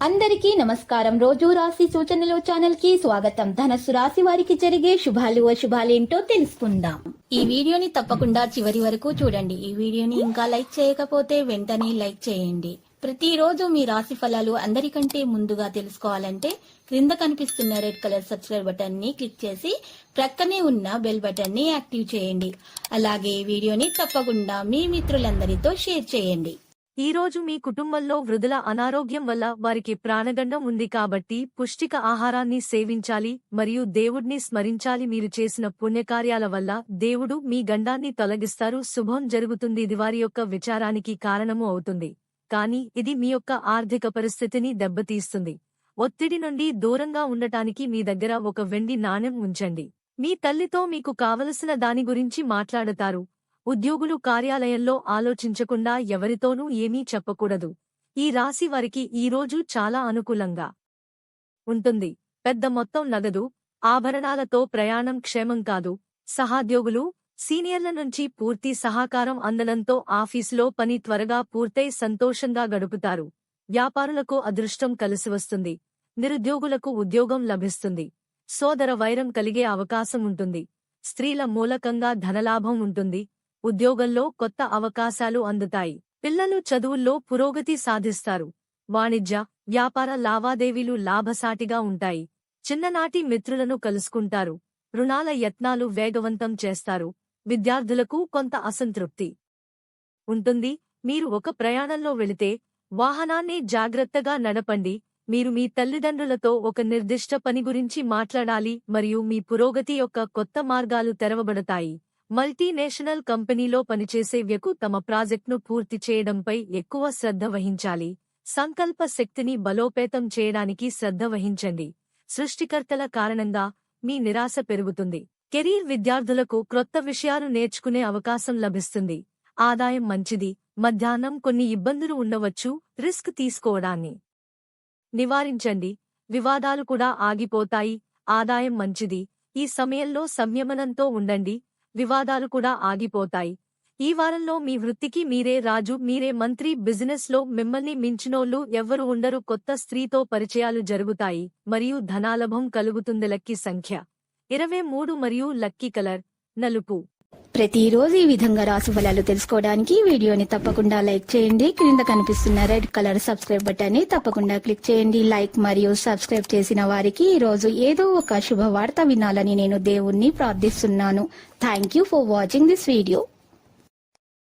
అందరికీ నమస్కారం. రోజు రాశి సూచనలు ఛానల్ కి స్వాగతం. ధనస్సు రాశి వారికి జరిగే శుభాలు అశుభాలేంటో తెలుసుకుందాం. ఈ వీడియోని తప్పకుండా చివరి వరకు చూడండి. ఈ వీడియోని ఇంకా లైక్ చేయకపోతే వెంటనే లైక్ చేయండి. ప్రతిరోజు మీ రాశి ఫలాలు అందరికంటే ముందుగా తెలుసుకోవాలంటే క్రింద కనిపిస్తున్న రెడ్ కలర్ సబ్స్క్రైబ్ బటన్ ని క్లిక్ చేసి ప్రక్కనే ఉన్న బెల్ బటన్ ని యాక్టివ్ చేయండి. అలాగే ఈ వీడియోని తప్పకుండా మీ మిత్రులందరితో షేర్ చేయండి. ఈ రోజు మీ కుటుంబంలో వృద్ధుల అనారోగ్యం వల్ల వారికి ప్రాణగండం ఉంది కాబట్టి పుష్టిక ఆహారాన్ని సేవించాలి మరియు దేవుడిని స్మరించాలి. మీరు చేసిన పుణ్యకార్యాల వల్ల దేవుడు మీ గండాన్ని తొలగిస్తారు. శుభం జరుగుతుంది. ఇది వారి యొక్క విచారానికి కారణము అవుతుంది. కానీ ఇది మీ యొక్క ఆర్థిక పరిస్థితిని దెబ్బతీస్తుంది. ఒత్తిడి నుండి దూరంగా ఉండటానికి మీ దగ్గర ఒక వెండి నాణెం ఉంచండి. మీ తల్లితో మీకు కావలసిన దాని గురించి మాట్లాడతారు. ఉద్యోగులు కార్యాలయంలో ఆలోచించకుండా ఎవరితోనూ ఏమీ చెప్పకూడదు. ఈ రాశి వారికి ఈరోజు చాలా అనుకూలంగా ఉంటుంది. పెద్ద మొత్తం నగదు, ఆభరణాలతో ప్రయాణం క్షేమం కాదు. సహోద్యోగులు, సీనియర్ల నుంచి పూర్తి సహకారం అందడంతో ఆఫీసులో పని త్వరగా పూర్తయి సంతోషంగా గడుపుతారు. వ్యాపారులకు అదృష్టం కలిసివస్తుంది. నిరుద్యోగులకు ఉద్యోగం లభిస్తుంది. సోదర వైరం కలిగే అవకాశం ఉంటుంది. స్త్రీల మూలకంగా ధనలాభం ఉంటుంది. ఉద్యోగంలో కొత్త అవకాశాలు అందుతాయి. పిల్లలు చదువుల్లో పురోగతి సాధిస్తారు. వాణిజ్య, వ్యాపార లావాదేవీలు లాభసాటిగా ఉంటాయి. చిన్ననాటి మిత్రులను కలుసుకుంటారు. రుణాల యత్నాలు వేగవంతం చేస్తారు. విద్యార్థులకు కొంత అసంతృప్తి ఉంటుంది. మీరు ఒక ప్రయాణంలో వెళితే వాహనాన్ని జాగ్రత్తగా నడపండి. మీరు మీ తల్లిదండ్రులతో ఒక నిర్దిష్ట పని గురించి మాట్లాడాలి మరియు మీ పురోగతి యొక్క కొత్త మార్గాలు తెరవబడతాయి. మల్టీనేషనల్ కంపెనీలో పనిచేసే వ్యక్తులు తమ ప్రాజెక్టును పూర్తి చేయడంపై ఎక్కువ శ్రద్ధ వహించాలి. సంకల్ప శక్తిని బలోపేతం చేయడానికి శ్రద్ధ వహించండి. సృష్టికర్తల కారణంగా మీ నిరాశ పెరుగుతుంది. కెరీర్ విద్యార్థులకు క్రొత్త విషయాలు నేర్చుకునే అవకాశం లభిస్తుంది. ఆదాయం మంచిది. మధ్యాహ్నం కొన్ని ఇబ్బందులు ఉండవచ్చు. రిస్క్ తీసుకోవడాన్ని నివారించండి. వివాదాలు కూడా ఆగిపోతాయి. ఆదాయం మంచిది. ఈ సమయంలో సంయమనంతో ఉండండి. వివాదాలు కూడా ఆగిపోతాయి. ఈ వారంలో మీ వృత్తికి మీరే రాజు, మీరే మంత్రి. బిజినెస్ లో మిమ్మల్ని మించినోళ్లు ఎవ్వరు ఉండరు. కొత్త స్త్రీతో పరిచయాలు జరుగుతాయి మరియు ధనాలాభం కలుగుతుంది. లక్కీ సంఖ్య 23 మరియు లక్కీ కలర్ నలుపు. ప్రతిరోజు ఈ విధంగా రాశి ఫలాలు తెలుసుకోవడానికి వీడియోని తప్పకుండా లైక్ చేయండి. క్రింద కనిపిస్తున్న రెడ్ కలర్ సబ్స్క్రైబ్ బటన్ ని తప్పకుండా క్లిక్ చేయండి. లైక్ మరియు సబ్స్క్రైబ్ చేసిన వారికి ఈ రోజు ఏదో ఒక శుభవార్త వినాలని నేను దేవుణ్ణి ప్రార్థిస్తున్నాను. Thank you for watching this video.